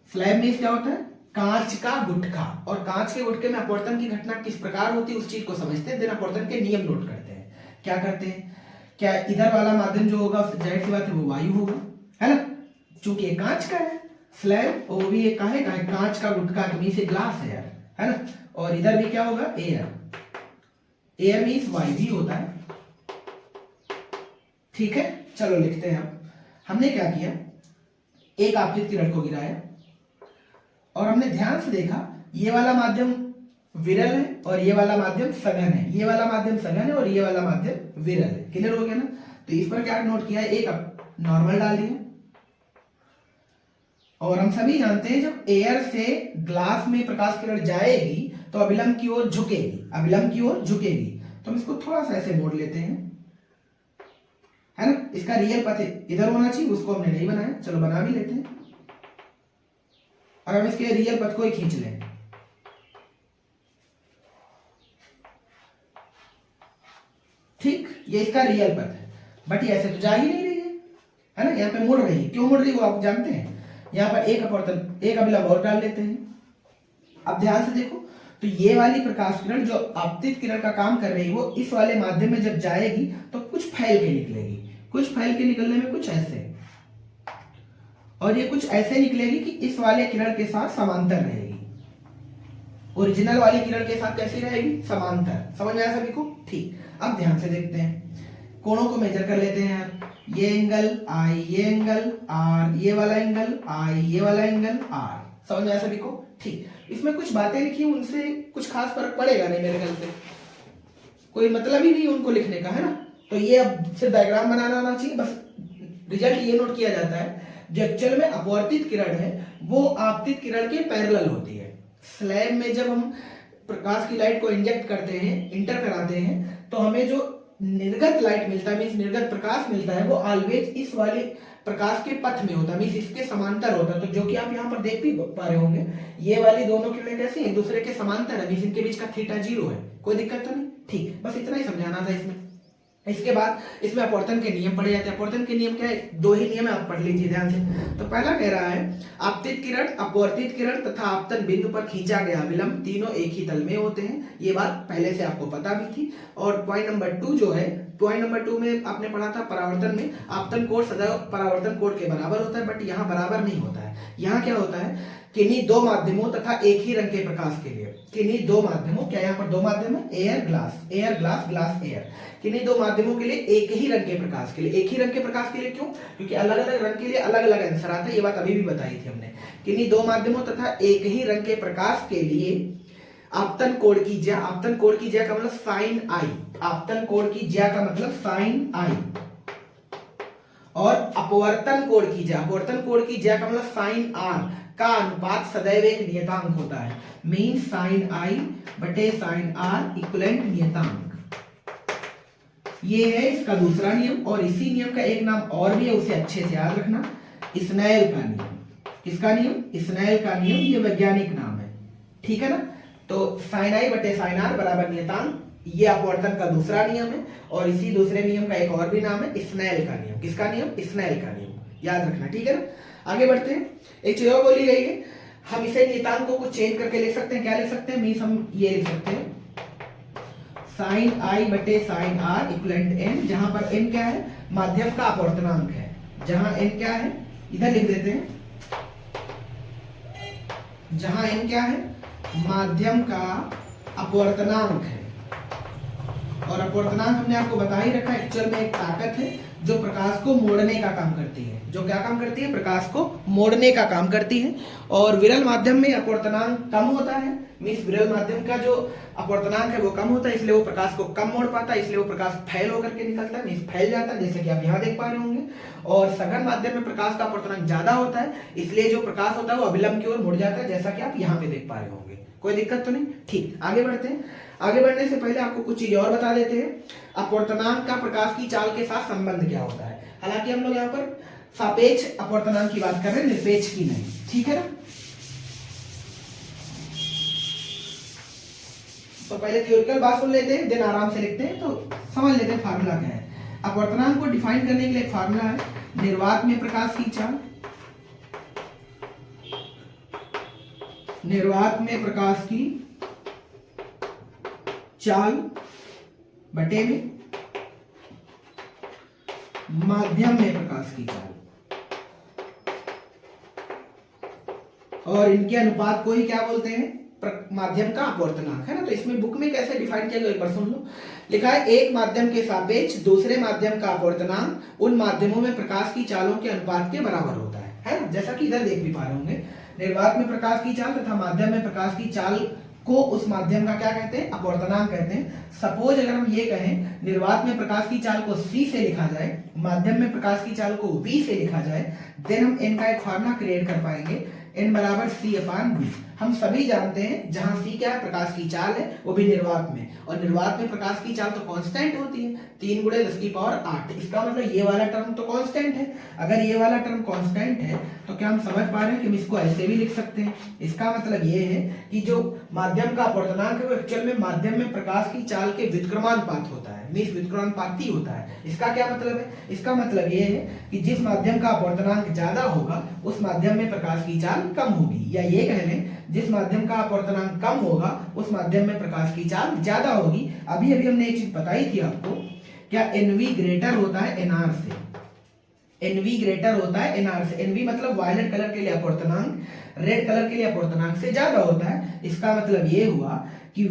स्लैब मीन्स क्या होता है, कांच का गुटका। और कांच के गुटके में अपवर्तन की घटना किस प्रकार होती है उस चीज को समझते हैं, देन अपवर्तन के नियम नोट करते हैं। क्या करते हैं, क्या इधर वाला माध्यम जो होगा जाहिर सी बात है वो वायु होगा, है ना, चूंकि ये कांच का है स्लैब, और वो भी ये काहे का है, कांच का गुटका, तो से ग्लास है यार, है ना। और इधर भी क्या होगा, एयर। एयर मीन्स वायु भी होता है, ठीक है। चलो लिखते हैं। अब हमने क्या किया, एक आपतित किरण को गिराया और हमने ध्यान से देखा ये वाला माध्यम विरल है और ये वाला माध्यम सघन है, ये वाला माध्यम सघन है और ये वाला माध्यम विरल है। क्लियर हो गया ना। तो इस पर क्या नोट किया, एक नॉर्मल डाल दिया। और हम सभी जानते हैं जब एयर से ग्लास में प्रकाश किरण जाएगी तो अभिलंब की ओर झुकेगी, अभिलंब की ओर झुकेगी। तो हम इसको थोड़ा सा ऐसे मोड़ लेते हैं, है ना। इसका रियल पथ इधर होना चाहिए, उसको हमने नहीं बनाया, चलो बना भी लेते हैं। और हम इसके रियल पथ को ही खींच लें। ठीक, ये इसका रियल पथ है, बट ये ऐसे तो जा ही नहीं रही है ना, यहाँ पे मुड़ रही है। क्यों मुड़ रही है वो आप जानते हैं। यहाँ पर एक अपवर्तन, एक अभिलंब और डाल लेते हैं। अब ध्यान से देखो, तो ये वाली प्रकाश किरण जो आपतित किरण का काम कर रही है वो इस वाले माध्यम में जब जाएगी तो कुछ फैल के निकलेगी, कुछ फैल के निकलने में कुछ ऐसे, और ये कुछ ऐसे निकलेगी कि इस वाले किरण के साथ समांतर रहेगी। ओरिजिनल वाली किरण के साथ कैसी रहेगी, समांतर। समझ में आया सभी को, ठीक। अब ध्यान से देखते हैं, कोणों को मेजर कर लेते हैं यार। ये एंगल आई, ये एंगल आर, ये वाला एंगल आई, ये वाला एंगल आर। समझ में आया सभी को, ठीक। इसमें कुछ बातें लिखी, उनसे कुछ खास फर्क पड़ेगा नहीं मेरे ख्याल से, कोई मतलब ही नहीं उनको लिखने का, है ना। तो ये अब सिर्फ डायग्राम बनाना आना चाहिए, बस रिजल्ट ये नोट किया जाता है जो एक्चुअल में अपवर्तित किरण है वो आपतित किरण के पैरेलल होती है। स्लैब में जब हम प्रकाश की लाइट को इंजेक्ट करते हैं, इंटर कराते हैं, तो हमें जो निर्गत लाइट मिलता है, मीन्स निर्गत प्रकाश मिलता है, वो ऑलवेज इस वाले प्रकाश के पथ में होता है, मीन्स इसके समांतर होता है। तो जो कि आप यहाँ पर देख भी पा रहे होंगे, ये वाली दोनों किरणें कैसी हैं, एक दूसरे के समांतर है, मीन्स इनके बीच का थीटा 0 है। कोई दिक्कत तो नहीं, ठीक। बस इतना ही समझाना था इसमें। इसके बाद इसमें अपवर्तन के नियम पढ़े जाते हैं। अपवर्तन के नियम क्या है, 2 ही नियम है, आप पढ़ लीजिए ध्यान से। तो पहला कह रहा है आपतित किरण, अपवर्तित किरण तथा आपतन बिंदु पर खींचा गया अभिलंब तीनों एक ही तल में होते हैं। ये बात पहले से आपको पता भी थी। और पॉइंट नंबर 2 जो है, पॉइंट नंबर 2 में आपने पढ़ा था परावर्तन में आपतन कोण सदैव परावर्तन कोण के बराबर होता है, बट यहाँ बराबर नहीं होता है। यहाँ क्या होता है, किन्हीं 2 माध्यमों तथा एक ही रंग के प्रकाश के लिए, किन्हीं 2 माध्यमों, क्या यहाँ पर 2 माध्यम है, air glass, air glass, glass air, किन्हीं 2 माध्यमों के लिए एक ही रंग के प्रकाश के लिए। एक ही रंग के प्रकाश के लिए क्यों, क्योंकि अलग अलग रंग के लिए अलग अलग आंसर आता है, ये बात अभी भी बताई थी हमने। किन्हीं 2 माध्यमों तथा एक ही रंग के प्रकाश के लिए आपतन कोण की ज्या, आपतन कोण की ज्या का मतलब साइन आई, आपतन कोण की ज्या का मतलब साइन आई, और अपवर्तन कोण की ज्या, अपवर्तन कोण की ज्या का मतलब साइन आर का अनुपात सदैव एक नियतांक होता है, मीन साइन आई बटे साइन आर इक्वलेंट नियतांक। ये है इसका दूसरा नियम। और इसी नियम का एक नाम और भी है, उसे अच्छे से याद रखना, स्नेल का नियम। किसका नियम, स्नेल का नियम, ये वैज्ञानिक नाम है, ठीक है ना। तो साइन आई बटे साइन आर बराबर नियतांक, ये अपवर्तन का दूसरा नियम है। और इसी दूसरे नियम का एक और भी नाम है स्नेल का नियम। किसका नियम, स्नेल का नियम, याद रखना, ठीक है ना। आगे बढ़ते हैं। एक चीज और बोली गई है, हम इसे नियतांकों को चेंज करके लिख सकते हैं। क्या लिख सकते हैं, मीन्स हम ये लिख सकते हैं साइन आई बटे साइन आर इक्वलेंट एन, जहां पर एन क्या है, माध्यम का अपवर्तनांक है। जहां एन क्या है, इधर लिख देते हैं, जहां एन क्या है, माध्यम का अपवर्तनांक है। और अपवर्तनांक हमने आपको बता ही रखा है, एक्चुअल में एक ताकत है जो प्रकाश को मोड़ने का काम करती है। जो क्या काम करती है, प्रकाश को मोड़ने का काम करती है। और विरल माध्यम में अपवर्तनांक कम होता है, मीन्स विरल माध्यम का जो अपवर्तनांक है वो कम होता है, इसलिए वो प्रकाश को कम मोड़ पाता है, इसलिए वो प्रकाश फैल होकर के निकलता है, मीन्स फैल जाता है, जैसे कि आप यहाँ देख पा रहे होंगे। और सघन माध्यम में प्रकाश का अपवर्तनांक ज्यादा होता है, इसलिए जो प्रकाश होता है वो अभिलंब की ओर मुड़ जाता है, जैसा कि आप यहाँ पे देख पा रहे होंगे। कोई दिक्कत तो नहीं? ठीक, आगे बढ़ते हैं। आगे बढ़ने से पहले आपको कुछ चीज और बता देते हैं। अपवर्तनांक का प्रकाश की चाल के साथ संबंध क्या होता है। हालांकि हम लोग यहाँ पर सापेक्ष अपवर्तनांक की बात कर रहे हैं, निरपेक्ष की नहीं, ठीक है ना। तो पहले थ्योरिटिकल बात सुन लेते हैं, देन आराम से लिखते हैं, तो समझ लेते हैं फार्मूला क्या है। अपवर्तनांक को डिफाइन करने के लिए एक फार्मूला है, निर्वात में प्रकाश की चाल, निर्वात में प्रकाश की चाल बटे में माध्यम में प्रकाश की चाल, और इनके अनुपात को ही क्या बोलते हैं, माध्यम का अपवर्तनांक, है ना। तो इसमें बुक में कैसे डिफाइन किया गया एक बार सुन लो। लिखा है एक माध्यम के सापेक्ष दूसरे माध्यम का अपवर्तनांक उन माध्यमों में प्रकाश की चालों के अनुपात के बराबर होता है ना। जैसा कि इधर देख भी पा रहे होंगे, निर्वात में प्रकाश की चाल तथा माध्यम में प्रकाश की चाल को उस माध्यम का क्या कहते हैं, अपवर्तनांक कहते हैं। सपोज अगर हम ये कहें निर्वात में प्रकाश की चाल को C से लिखा जाए, माध्यम में प्रकाश की चाल को V से लिखा जाए, देन हम n का एक फार्मूला क्रिएट कर पाएंगे, n बराबर C/V। हम सभी जानते हैं जहां C क्या है, प्रकाश की चाल है, वो भी निर्वात में, और निर्वात में प्रकाश की चाल तो कांस्टेंट होती है, 3 × 10⁸। इसका मतलब ये वाला टर्म तो कांस्टेंट है। अगर ये वाला टर्म कांस्टेंट है तो क्या हम समझ पा रहे हैं कि हम इसको ऐसे भी लिख सकते हैं। इसका मतलब ये है कि जो माध्यम का अपवर्तनांक है वो एक्चुअल में माध्यम में प्रकाश की चाल के व्युत्क्रमानुपात होता है, मीन्स व्युत्क्रमानुपाती होता है। इसका क्या मतलब है, इसका मतलब ये है कि जिस माध्यम का अपवर्तनांक ज्यादा होगा उस माध्यम में प्रकाश की चाल कम होगी, या ये कह लें जिस माध्यम का अपवर्तनांक कम होगा उस माध्यम में प्रकाश की चाल ज्यादा होगी। अभी अभी हमने एक चीज बताई थी आपको, क्या NV ग्रेटर होता है NR से, NV ग्रेटर होता है NR से। NV मतलब वायलेट कलर के लिए अपवर्तनांक रेड कलर के लिए अपवर्तनांक से ज्यादा होता है। इसका मतलब ये हुआ कि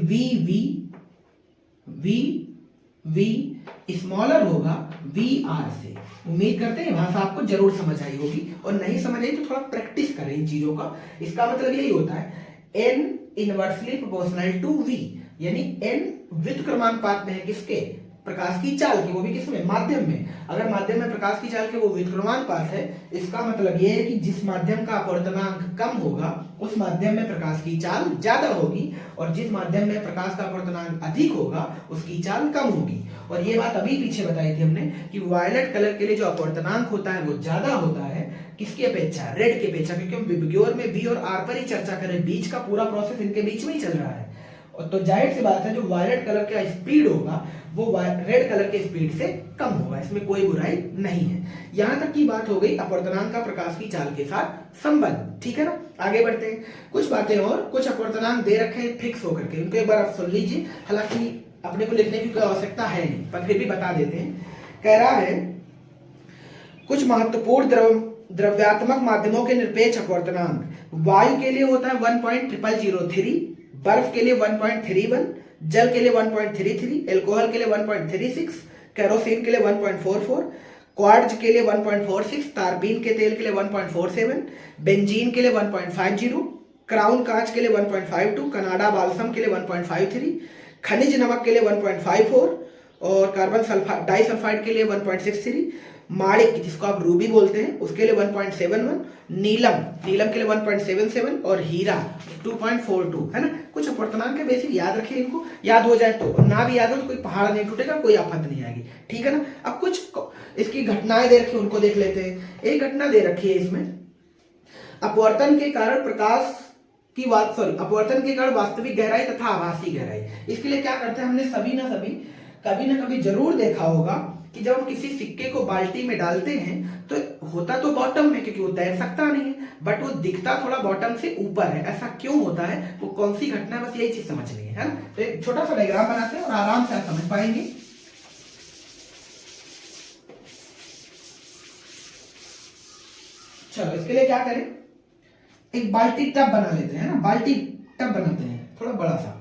V स्मॉलर होगा VR से। उम्मीद करते हैं भाषा आपको जरूर समझ आई होगी, और नहीं समझ आई तो थोड़ा प्रैक्टिस करें इन चीजों का। इसका मतलब यही होता है N inversely proportional to V, यानी N व्युत्क्रमानुपात में है किसके, प्रकाश की चाल के, वो भी किसमें, माध्यम में। अगर माध्यम में प्रकाश की चाल के वो व्युत्क्रमानुपात है, इसका मतलब ये है कि जिस माध्यम का अपवर्तनांक कम होगा उस माध्यम में प्रकाश की चाल ज्यादा होगी, और जिस माध्यम में प्रकाश का अपवर्तनांक अधिक होगा उसकी चाल कम होगी। और ये बात अभी पीछे बताई थी हमने कि वायलेट कलर के लिए जो अपवर्तनांक होता है वो ज्यादा होता है किसकी अपेक्षा, रेड की अपेक्षा, क्योंकि हम विबग्योर में V और R पर ही चर्चा करें, बीच का पूरा प्रोसेस इनके बीच में ही चल रहा है। तो जाहिर सी बात है जो वायलेट कलर का स्पीड होगा वो रेड कलर के स्पीड से कम होगा, इसमें कोई बुराई नहीं है। यहां तक की बात हो गई अपवर्तनांक का प्रकाश की चाल के साथ संबंध, ठीक है ना। आगे बढ़ते हैं, कुछ बातें और, कुछ अपवर्तनांक दे रखे हैं फिक्स होकर के, उनको एक बार आप सुन लीजिए। हालांकि अपने को लिखने की कोई आवश्यकता है नहीं, पर फिर भी बता देते हैं। कह रहा है कुछ महत्वपूर्ण द्रव्यात्मक माध्यमों के निरपेक्ष अपवर्तनांक, वायु के लिए होता है 1.0003, बर्फ के लिए 1.31, जल के लिए 1.33, एल्कोहल के लिए 1.36, केरोसिन के लिए 1.44, क्वार्ट्ज के लिए 1.46, तारबीन के तेल के लिए 1.47, बेंजीन के लिए 1.50, क्राउन कांच के लिए 1.52, कनाडा बाल्सम के लिए 1.53, खनिज नमक के लिए 1.54 और कार्बन डाइसल्फाइड के लिए 1.63, माणिक जिसको आप रूबी बोलते हैं उसके लिए 1.71, नीलम के लिए 1.77 और हीरा 2.42, है ना। कुछ अपवर्तनांक के बेसिक याद रखिए, इनको याद हो जाए तो, ना भी याद हो तो कोई पहाड़ नहीं टूटेगा, कोई आफत नहीं आएगी, ठीक है ना। अब कुछ इसकी घटनाएं दे रखी उनको देख लेते हैं। एक घटना दे रखी है इसमें, अपवर्तन के कारण प्रकाश की अपवर्तन के कारण वास्तविक गहराई तथा आभासी गहराई। इसके लिए क्या करते हैं, हमने सभी ना सभी कभी ना कभी जरूर देखा होगा कि जब हम किसी सिक्के को बाल्टी में डालते हैं तो होता तो बॉटम में, क्योंकि वो तैर सकता नहीं है, बट वो दिखता थोड़ा बॉटम से ऊपर है। ऐसा क्यों होता है, वो कौन सी घटना है, बस यही चीज समझनी है ना। तो एक छोटा सा डायग्राम बनाते हैं और आराम से आप समझ पाएंगे। चलो इसके लिए क्या करें, एक बाल्टी टब बना लेते हैं ना, बाल्टी टब बनाते हैं थोड़ा बड़ा सा।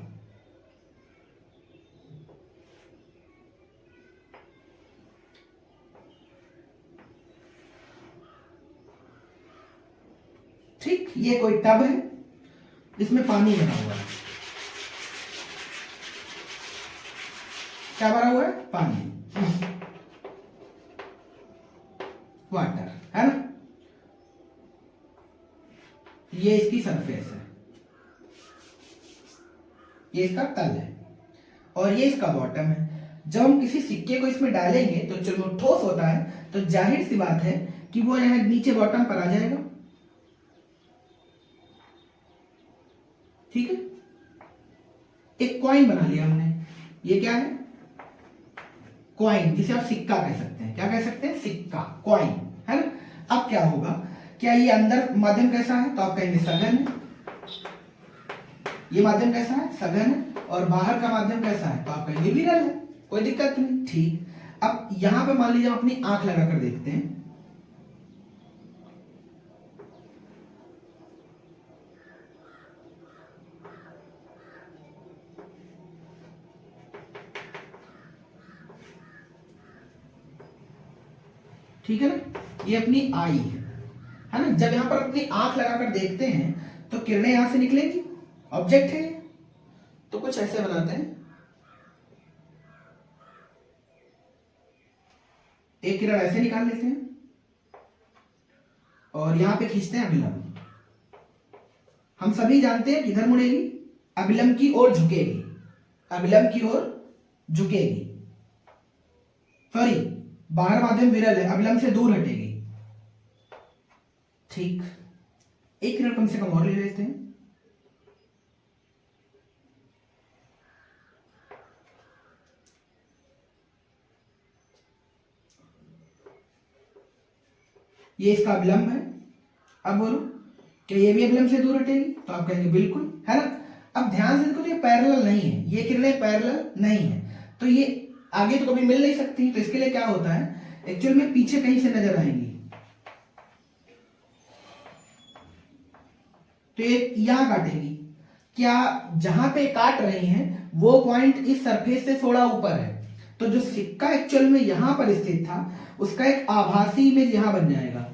ठीक, ये कोई टब है जिसमें पानी भरा हुआ है। क्या भरा हुआ है, पानी, वाटर, है ना। ये इसकी सरफेस है, ये इसका तल है और ये इसका बॉटम है। जब हम किसी सिक्के को इसमें डालेंगे तो चलो ठोस होता है, तो जाहिर सी बात है कि वो यहाँ नीचे बॉटम पर आ जाएगा। ठीक है, एक कॉइन बना लिया हमने। ये क्या है, कॉइन, जिसे आप सिक्का कह सकते हैं। क्या कह सकते हैं, सिक्का, कॉइन, है ना। अब क्या होगा, क्या ये अंदर माध्यम कैसा है, तो आप कहेंगे सघन है। ये माध्यम कैसा है, सघन है। और बाहर का माध्यम कैसा है, तो आप कहेंगे विरल है, कोई दिक्कत नहीं। ठीक, अब यहां पे मान लीजिए हम अपनी आंख लगाकर देखते हैं। ठीक है ना, ये अपनी आई है ना। जब यहां पर अपनी आंख लगाकर देखते हैं तो किरणें यहां से निकलेंगी, ऑब्जेक्ट है। तो कुछ ऐसे बनाते हैं, एक किरण ऐसे निकाल लेते हैं और यहां पे खींचते हैं अभिलंब। हम सभी जानते हैं किधर मुड़ेगी, अभिलंब की ओर झुकेगी, अभिलंब की ओर झुकेगी। सॉरी, बाहर माध्यम विरल है, अभिलंब से दूर हटेगी। ठीक, एक किरण कम से कम और ले लेते हैं। ये इसका अभिलंब है। अब बोलो, क्या ये भी अभिलंब से दूर हटेगी, तो आप कहेंगे बिल्कुल, है ना। अब ध्यान से देखो, ये पैरेलल नहीं है, ये किरणें पैरेलल नहीं है, तो ये आगे तो कभी मिल नहीं सकती। तो इसके लिए क्या होता है, एक्चुअल में पीछे कहीं से नजर आएंगी। तो ये यहां काटेगी। क्या जहां पे काट रही हैं वो पॉइंट इस सरफेस से थोड़ा ऊपर है, तो जो सिक्का एक्चुअल में यहां पर स्थित था उसका एक आभासी इमेज यहां बन जाएगा।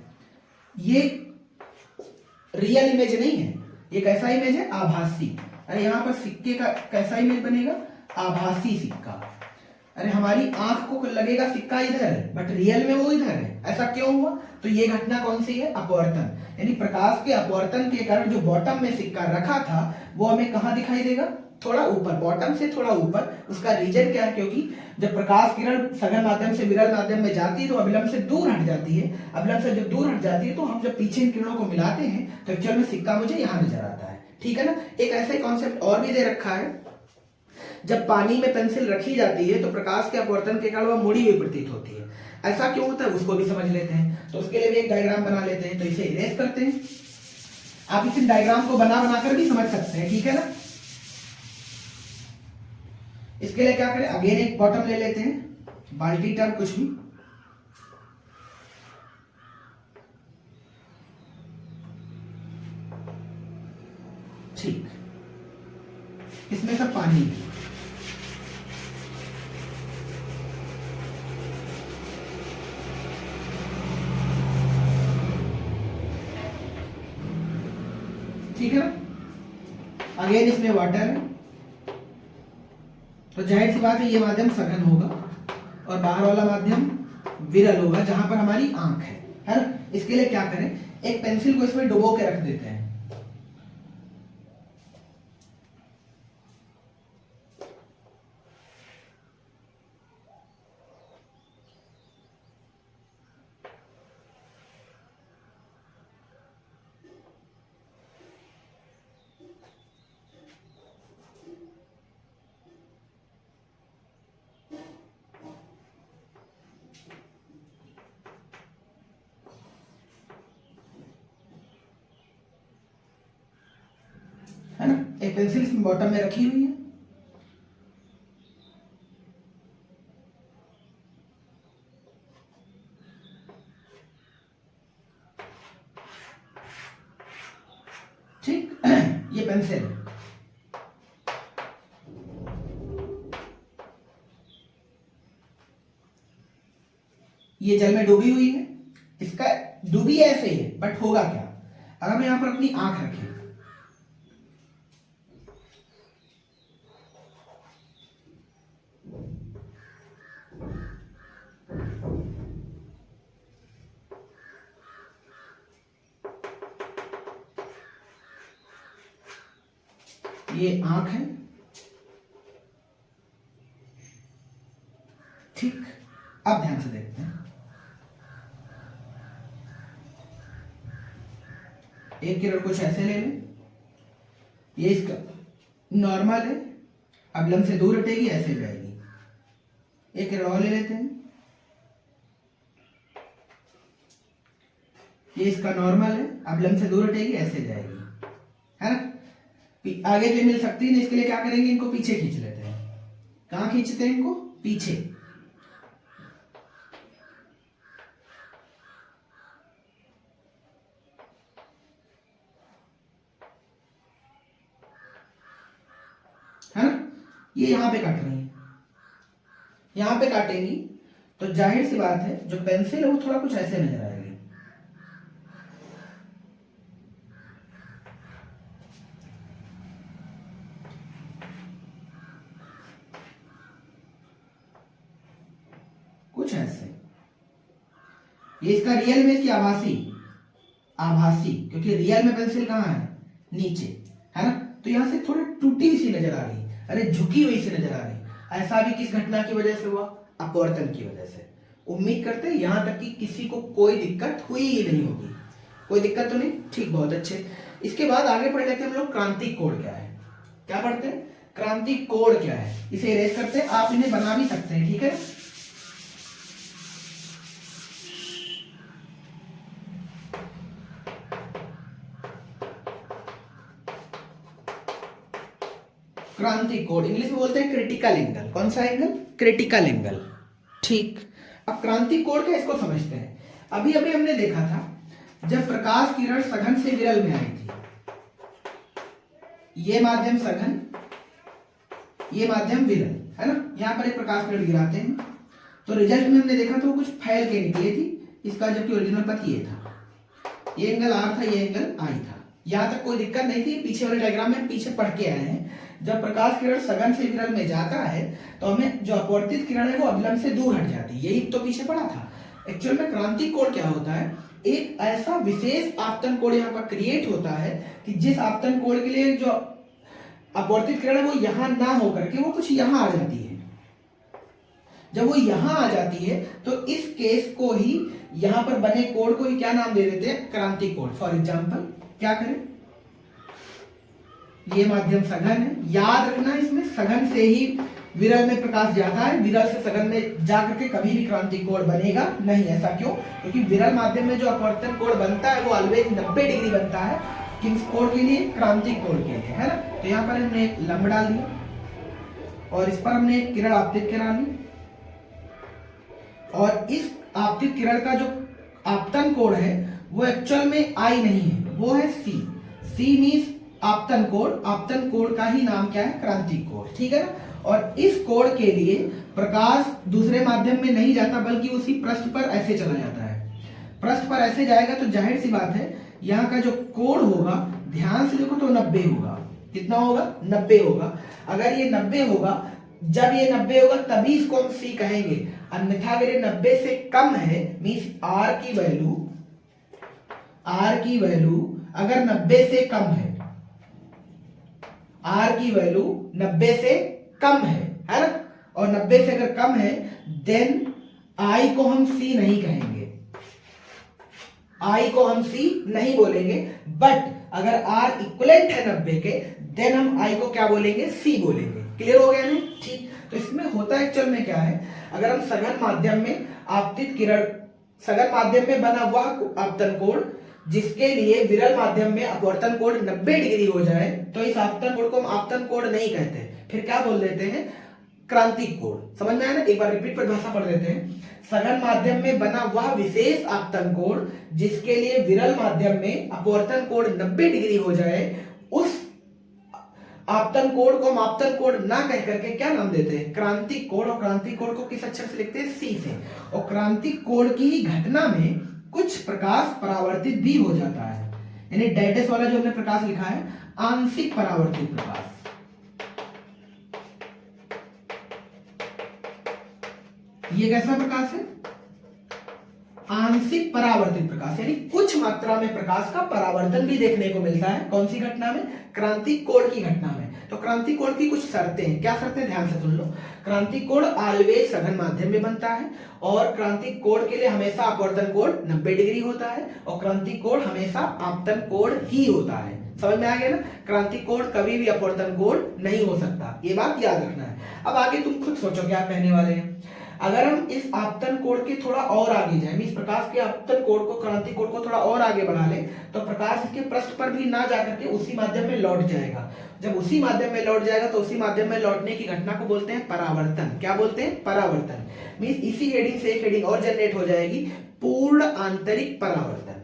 ये रियल इमेज नहीं है, ये कैसा इमेज है, आभासी। अरे यहां पर सिक्के का कैसा इमेज बनेगा, आभासी सिक्का। अरे हमारी आंख को लगेगा सिक्का इधर है, बट रियल में वो इधर है। ऐसा क्यों हुआ, तो ये घटना कौन सी है, अपवर्तन। यानी प्रकाश के अपवर्तन के कारण जो बॉटम में सिक्का रखा था वो हमें कहां दिखाई देगा, थोड़ा ऊपर, बॉटम से थोड़ा ऊपर। उसका रीजन क्या है, क्योंकि जब प्रकाश किरण सघन माध्यम से विरल माध्यम में जाती है तो अभिलंब से दूर हट जाती है। अभिलंब से जब दूर हट जाती है तो हम जब पीछे इन किरणों को मिलाते हैं तो एक्चुअल में सिक्का मुझे यहां नजर आता है। ठीक है ना। एक ऐसा ही कॉन्सेप्ट और भी दे रखा है, जब पानी में पेंसिल रखी जाती है तो प्रकाश के अपवर्तन के कारण वह मुड़ी हुई प्रतीत होती है। ऐसा क्यों होता है उसको भी समझ लेते हैं। तो उसके लिए भी एक डायग्राम बना लेते हैं। तो इसे इरेज करते हैं। आप इस डायग्राम को बना बनाकर भी समझ सकते हैं, ठीक है ना। इसके लिए क्या करें, अगेन एक बॉटम ले लेते हैं, बाल्टी टब कुछ भी। ठीक, इसमें सब पानी है। ठीक है ना, अगेन इसमें वाटर है, तो जाहिर सी बात है ये माध्यम सघन होगा और बाहर वाला माध्यम विरल होगा जहां पर हमारी आंख है ना। इसके लिए क्या करें, एक पेंसिल को इसमें डुबो के रख देते हैं। है ना। एक पेंसिल इसमें बॉटम में रखी हुई है। ठीक, ये पेंसिल है। ये जल में डूबी हुई है। इसका डूबी ऐसे ही है, बट होगा क्या अगर हम यहां पर अपनी आंख रखें। ये आंख है, ठीक। अब ध्यान से देखते हैं। एक किरण कुछ ऐसे ले लें, ये इसका नॉर्मल है। अब लंब से दूर हटेगी, ऐसे जाएगी। एक किरण और ले लेते हैं, ये इसका नॉर्मल है। अब लंब से दूर हटेगी, ऐसे जाएगी, है ना। आगे के मिल सकती है, इसके लिए क्या करेंगे, इनको पीछे खींच लेते हैं। कहां खींचते हैं इनको, पीछे। है ना, ये यहां पे काट रही है। यहां पे काटेंगी तो जाहिर सी बात है जो पेंसिल है वो थोड़ा कुछ ऐसे नजर आएगी। कुछ ऐसे। ये इसका रियल इमेज की आभासी, आभासी, क्योंकि रियल में पेंसिल कहां है, नीचे, है ना। तो यहां से थोड़ी टूटी सी नजर आ रही, अरे झुकी हुई सी नजर आ रही। ऐसा भी किस घटना की वजह से हुआ, अपवर्तन की वजह से। उम्मीद करते हैं यहां तक कि किसी को कोई दिक्कत हुई ही नहीं होगी। कोई दिक्कत तो नहीं, ठीक, बहुत अच्छे। इसके बाद आगे पढ़ लेते हैं हम लोग क्रांतिक कोण क्या है। क्या पढ़ते हैं, क्रांतिक कोण क्या है। इसे इरेज करते हैं, आप इन्हें बना भी सकते हैं, ठीक है। क्रांतिक कोण इंग्लिश में बोलते हैं क्रिटिकल एंगल। कौन सा एंगल, क्रिटिकल एंगल, ठीक। अब क्रांतिक कोण क्या, इसको समझते हैं। अभी अभी हमने देखा था जब प्रकाश किरण सघन से विरल में आई थी, ये माध्यम सघन, ये माध्यम विरल, है ना। यहां पर एक प्रकाश किरण गिराते हैं तो रिजल्ट में हमने देखा तो वो कुछ फैल के निकली थी इसका, जबकि ओरिजिनल पथ ये था। ये एंगल आर था, ये एंगल आई था। यहां तक कोई दिक्कत नहीं थी। पीछे वाले डायग्राम में पीछे पढ़ के आए हैं, जब प्रकाश किरण सघन से विरल में जाता है तो हमें जो अपवर्तित किरण है वो अवलंब से दूर हट जाती है। यही तो पीछे पढ़ा था। एक्चुअल में क्रांतिक कोण क्या होता है, एक ऐसा विशेष आपतन कोण यहाँ पर क्रिएट होता है कि जिस आपतन कोण के लिए जो अपवर्तित किरण है वो यहां ना होकर के वो कुछ यहां आ जाती है। जब वो यहां आ जाती है तो इस केस को ही, यहां पर बने कोण को ही क्या नाम दे देते हैं, क्रांतिक कोण। फॉर एग्जाम्पल क्या करें, ये माध्यम सघन है, याद रखना इसमें सघन से ही विरल में प्रकाश जाता है। विरल से सघन में जाकर के कभी भी क्रांतिक कोण बनेगा नहीं। ऐसा क्यों, क्योंकि विरल माध्यम में जो अपवर्तन कोण बनता है वो ऑलवेज 90 डिग्री बनता है। किस कोण के लिए, क्रांतिक कोण के लिए, है ना। तो यहाँ पर हमने एक लंब डाल दिया और इस पर हमने एक किरण आपतित करा ली, और इस आपतित किरण का जो आपतन कोण है वो एक्चुअल में आई नहीं है, वो है सी। सी मीन्स आपतन कोण। आपतन कोण का ही नाम क्या है, क्रांतिक कोण, ठीक है ना। और इस कोण के लिए प्रकाश दूसरे माध्यम में नहीं जाता बल्कि उसी पृष्ठ पर ऐसे चला जाता है। पृष्ठ पर ऐसे जाएगा तो जाहिर सी बात है यहाँ का जो कोण होगा, ध्यान से देखो तो 90 होगा। कितना होगा, 90 होगा। अगर ये 90 होगा, जब ये 90 होगा तभी इसको हम सी कहेंगे, अन्यथा अगर ये 90 से कम है मीन्स आर की वैल्यू अगर 90 से कम है, आर की वैल्यू 90 से कम है ना, और 90 से अगर कम है देन आई को हम सी नहीं कहेंगे, आई को हम सी नहीं बोलेंगे। बट अगर आर इक्वलेंट है 90 के देन हम आई को क्या बोलेंगे, सी बोलेंगे। क्लियर हो गया नहीं, ठीक। तो इसमें होता एक्चुअल में क्या है, अगर हम सघन माध्यम में आपतित किरण, सघन माध्यम में बना हुआ आपतन कोण जिसके लिए विरल माध्यम में अपवर्तन कोण 90 डिग्री हो जाए तो इस आपतन कोण को हम आपतन कोण नहीं कहते, फिर क्या बोल देते हैं, क्रांतिक कोण। समझ में आया ना? एक बार रिपीट परिभाषा पढ़ लेते हैं। सघन माध्यम में बना वह विशेष आपतन कोण जिसके लिए विरल माध्यम में अपवर्तन कोण 90 डिग्री हो जाए, उस आपतन कोण को हम आपतन कोण ना कह करके क्या नाम देते हैं, क्रांतिक कोण। और क्रांतिक कोण को किस अक्षर से लिखते हैं, सी से। और क्रांतिक कोण की घटना में कुछ प्रकाश परावर्तित भी हो जाता है, यानी डैडेस वाला जो हमने प्रकाश लिखा है, आंशिक परावर्तित प्रकाश। ये कैसा प्रकाश है, आंशिक परावर्तित प्रकाश, यानी कुछ मात्रा में प्रकाश का परावर्तन भी देखने को मिलता है। कौन सी घटना में, क्रांतिक कोण की घटना में। तो क्रांतिक कोण की कुछ शर्तें हैं, क्या शर्तें, ध्यान से सुन लो। क्रांतिक कोण ऑलवेज सघन माध्यम में बनता है, और क्रांतिक कोण के लिए हमेशा अपवर्तन कोण 90 डिग्री होता है, और क्रांतिक कोण हमेशा आपतन कोण ही होता है। समझ में आ गया ना? क्रांतिक कोण कभी भी अपवर्तन कोण नहीं हो सकता, ये बात याद रखना है। अब आगे तुम खुद सोचो क्या कहने वाले हैं। अगर हम इस आपतन कोण के थोड़ा और आगे जाए, इस प्रकाश के आपतन कोण को, क्रांतिक कोण को थोड़ा और आगे बढ़ा ले, तो प्रकाश इसके पृष्ठ पर भी ना जाकर के उसी माध्यम में लौट जाएगा। जब उसी माध्यम में लौट जाएगा तो उसी माध्यम में लौटने की घटना को बोलते हैं परावर्तन। क्या बोलते हैं, परावर्तन। मींस इसी हेडिंग से एक हेडिंग और जनरेट हो जाएगी, पूर्ण आंतरिक परावर्तन।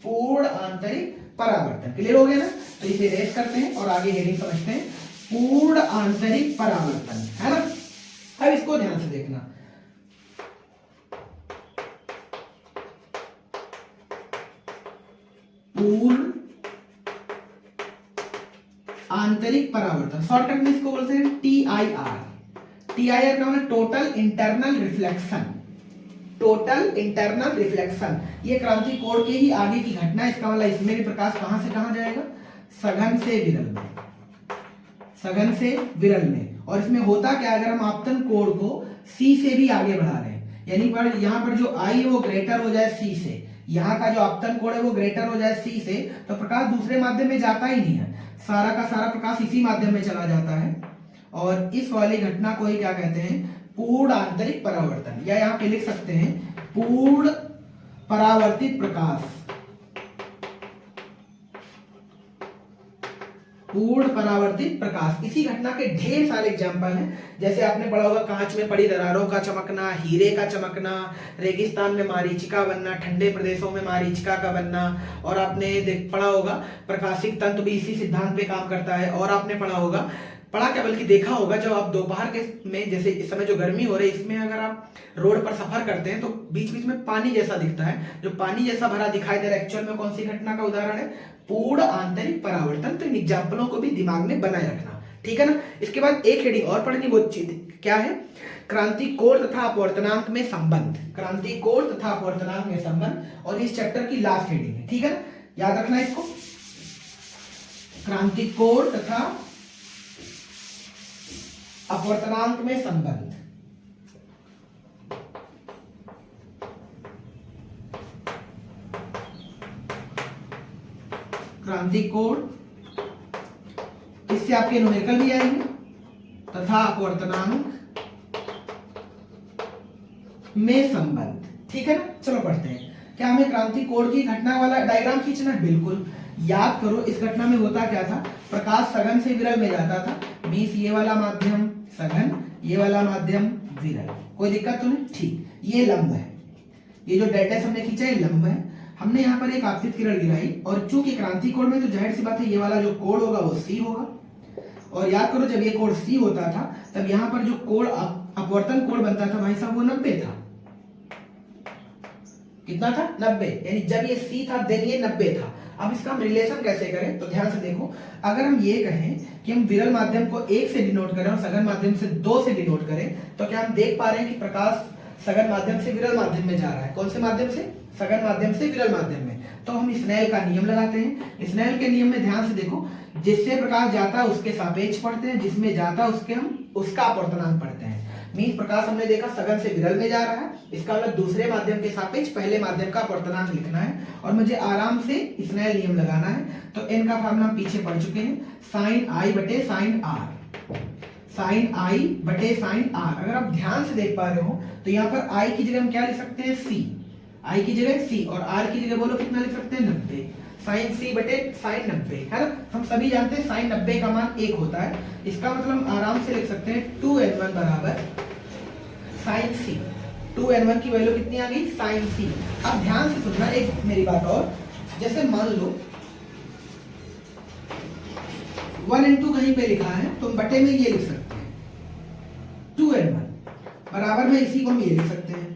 पूर्ण आंतरिक परावर्तन। क्लियर हो गया ना? तो इसे रेस करते हैं और आगे हेडिंग समझते हैं, पूर्ण आंतरिक परावर्तन, है ना? अब इसको ध्यान से देखना। पूर्ण आंतरिक परावर्तन, शॉर्टकट में इसको बोलते हैं TIR। TIR का मतलब total internal reflection. Total internal reflection, ये क्रांतिक कोण के ही आगे की घटना है। इसका मतलब इसमें भी प्रकाश कहां से कहां जाएगा, सघन से विरल में। सघन से विरल में। और इसमें होता क्या, अगर हम आपतन कोण को C से भी आगे बढ़ा लें, यानी पर यहां पर जो I है वो ग्रेटर हो जाए C से, यहाँ का जो आपतन कोण है वो ग्रेटर हो जाए C से, तो प्रकाश दूसरे माध्यम में जाता ही नहीं है, सारा का सारा प्रकाश इसी माध्यम में चला जाता है। और इस वाली घटना को ही क्या कहते हैं, पूर्ण आंतरिक परावर्तन, या यहाँ पे लिख सकते हैं पूर्ण परावर्तित प्रकाश। पूर्ण परावर्तित प्रकाश। इसी घटना के ढेर सारे एग्जाम्पल हैं, जैसे आपने पढ़ा होगा कांच में पड़ी दरारों का चमकना, हीरे का चमकना, रेगिस्तान में मारीचिका बनना, ठंडे प्रदेशों में मारीचिका का बनना। और आपने पढ़ा होगा प्रकाशिक तंतु भी इसी सिद्धांत पे काम करता है। और आपने पढ़ा क्या बल्कि देखा होगा, जब आप दोपहर के में, जैसे इस समय जो गर्मी हो रही है, इसमें अगर आप रोड पर सफर करते हैं तो बीच बीच में पानी जैसा दिखता है, जो पानी जैसा भरा दिखाई दे रहा है, एक्चुअल में कौन सी घटना का उदाहरण है, पूर्ण आंतरिक परावर्तन। तो इन एग्जाम्पलों को भी दिमाग में बनाए रखना, ठीक है ना? इसके बाद एक हेडिंग और पढ़नी, वो चीज क्या है, क्रांतिक कोण तथा अपवर्तनांक में संबंध। क्रांतिक कोण तथा अपवर्तनांक में संबंध, और इस चैप्टर की लास्ट हेडिंग है, ठीक है ना? याद रखना इसको, क्रांतिक कोण तथा अपवर्तनांक में संबंध। क्रांतिक कोण, इससे आपके न्यूमेरिकल भी आएंगे, तथा अपवर्तनांक में संबंध, ठीक है ना? चलो पढ़ते हैं। क्या हमें क्रांतिक कोण की घटना वाला डायग्राम खींचना है? बिल्कुल। याद करो इस घटना में होता क्या था, प्रकाश सघन से विरल में जाता था। मींस ये वाला माध्यम सघन, ये वाला माध्यम विरल। कोई दिक्कत तो नहीं? ठीक। ये लंब है, ये जो डेल्टा हमने खींचा है लंब है। हमने यहाँ पर एक आपतित किरण गिराई, और चूंकि क्रांतिक कोण में तो जाहिर सी बात है ये वाला जो कोण होगा वो C होगा। और याद करो जब ये कोण C होता था तब यहाँ पर जो कोण अपवर्तन कोण बनता था भाई साहब वो 90 था। कितना था? 90। यानी जब ये C था देन ये 90 था। अब इसका हम रिलेशन कैसे करें, तो ध्यान से देखो। अगर हम ये कहें कि हम विरल माध्यम को 1 से डिनोट करें और सघन माध्यम से 2 से डिनोट करें, तो क्या हम देख पा रहे हैं कि प्रकाश सघन माध्यम से विरल माध्यम में जा रहा है। कौन से माध्यम से? सघन माध्यम से विरल माध्यम में। तो हम स्नेल का नियम लगाते हैं। स्नेल के नियम में ध्यान से देखो, जिससे प्रकाश जाता है उसके सापेक्ष पढ़ते हैं, जिसमें जाता है उसके हम उसका अपवर्तनांक पढ़ते हैं। मीन प्रकाश हमने देखा सघन से विरल में जा रहा है, इसका मतलब दूसरे माध्यम के सापेक्ष पहले माध्यम का अपवर्तनांक लिखना है, और मुझे आराम से स्नेल नियम लगाना है। तो n का फार्मूला हम पीछे पढ़ चुके हैं, साइन आई बटे साइन आर। साइन आई बटे साइन आर। अगर आप ध्यान से देख पा रहे हो तो यहाँ पर आई की जगह हम क्या लिख सकते हैं? C। आई की जगह सी और आर की जगह बोलो कितना लिख सकते हैं 90, साइन सी बटे साइन 90 है ना। हम सभी जानते हैं साइन 90 का मान 1 होता है, इसका मतलब हम आराम से लिख सकते हैं 2n1 बराबर साइन सी। 2n1 की वैल्यू कितनी आ गई साइन सी। अब ध्यान से सुनना एक मेरी बात और, जैसे मान लो 1n2 कहीं पे लिखा है तो हम बटे में ये लिख सकते हैं 2n1 बराबर में इसी को हम ये लिख सकते हैं।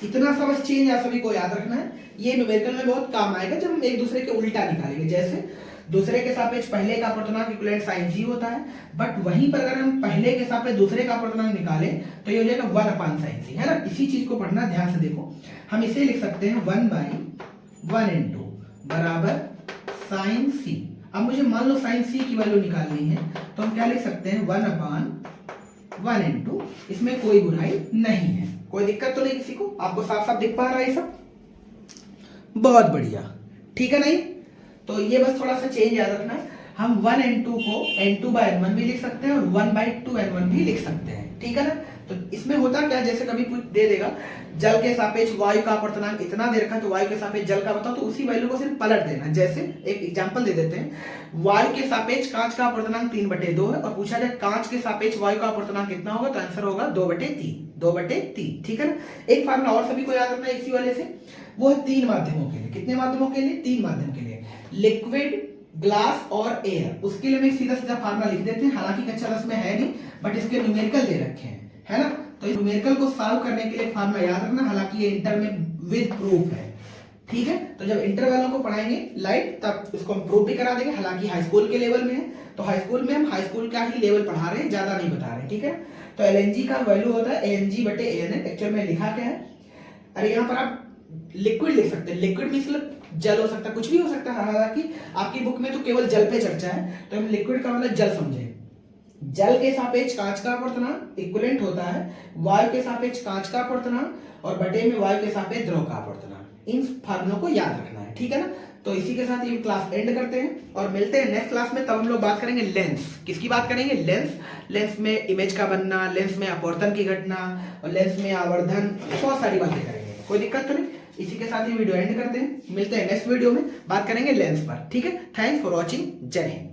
इतना सा बस चेंज आप सभी को याद रखना है, ये न्यूमेरिकल में बहुत काम आएगा जब हम एक दूसरे के उल्टा निकालेंगे। जैसे दूसरे के सापेक्ष पहले का अपवर्तनांक इक्विवेलेंट साइन सी होता है, बट वहीं पर अगर हम पहले के सापेक्ष दूसरे का अपवर्तनांक निकालें तो ये हो जाएगा 1/sin c है ना। इसी चीज को पढ़ना ध्यान से देखो, हम इसे लिख सकते हैं 1/1n2 बराबर साइन सी। अब मुझे मान लो साइन सी की वैल्यू निकालनी है तो हम क्या लिख सकते हैं 1/1n2। इसमें कोई बुराई नहीं है, कोई दिक्कत तो नहीं किसी को, आपको साफ साफ दिख पा रहा है सब, बहुत बढ़िया, ठीक है नहीं। तो ये बस थोड़ा सा चेंज याद रखना, हम 1n2 को n2/n1 भी लिख सकते हैं और 1/2n1 भी लिख सकते हैं, ठीक है ना। तो इसमें होता क्या, जैसे कभी कुछ दे देगा जल के सापेक्ष वायु का अपवर्तनांक इतना दे रखा है तो वायु के सापेक्ष जल का बताओ, तो उसी वैल्यू को सिर्फ पलट देना। जैसे एक एग्जांपल दे देते हैं, वायु के सापेक्ष कांच का अपवर्तनांक 3/2 है और पूछा जाए कांच के सापेक्ष वायु का अपवर्तनांक कितना होगा, तो आंसर होगा 2/3, ठीक है ना। एक फार्मूला और सभी को याद रखना है इसी वाले से, वो है 3 माध्यमों के लिए। कितने माध्यमों के लिए, 3 माध्यम के लिए, लिक्विड, ग्लास और एयर। उसके लिए मैं सीधा सीधा फार्मूला लिख देते हैं, हालांकि कक्षा 10 में है नहीं बट इसके न्यूमेरिकल दे रखे हैं, है ना। तो इस न्यूमेरिकल को सॉल्व करने के लिए फार्मूला याद रखना, हालांकि ये इंटर में विद प्रूफ है, ठीक है। तो जब इंटर वालों को पढ़ाएंगे लाइट तब उसको हम प्रूफ भी करा देंगे, हालांकि हाई स्कूल के लेवल में है तो हाई स्कूल में हम हाई स्कूल का ही लेवल पढ़ा रहे हैं, ज्यादा नहीं बता रहे, ठीक है। तो एलएनजी का वैल्यू होता है Ang/ANN। एक्चुअल में लिखा क्या है, अरे यहाँ पर आप लिक्विड लिख सकते हैं, लिक्विड मींस जल हो सकता है, कुछ भी हो सकता है, हालांकि आपकी बुक में तो केवल जल पे चर्चा है, तो हम लिक्विड का मतलब जल समझे। जल के सापेक्ष कांच का अपवर्तनांक इक्विवेलेंट होता है वायु के सापेक्ष कांच का अपवर्तनांक और बटे में वायु के सापेक्ष द्रव का अपवर्तनांक। इन फार्मूलों को याद रखना है, ठीक है ना। तो इसी के साथ ये क्लास एंड करते हैं और मिलते हैं नेक्स्ट क्लास में। तब हम लोग बात करेंगे लेंस। किसकी बात करेंगे, लेंस। लेंस में इमेज का बनना, लेंस में अपवर्तन की घटना और लेंस में आवर्धन, बहुत सारी बातें करेंगे, कोई दिक्कत तो नहीं। इसी के साथ ये वीडियो एंड करते हैं, मिलते हैं नेक्स्ट वीडियो में, बात करेंगे लेंस पर, ठीक है। थैंक्स फॉर वॉचिंग, जय हिंद।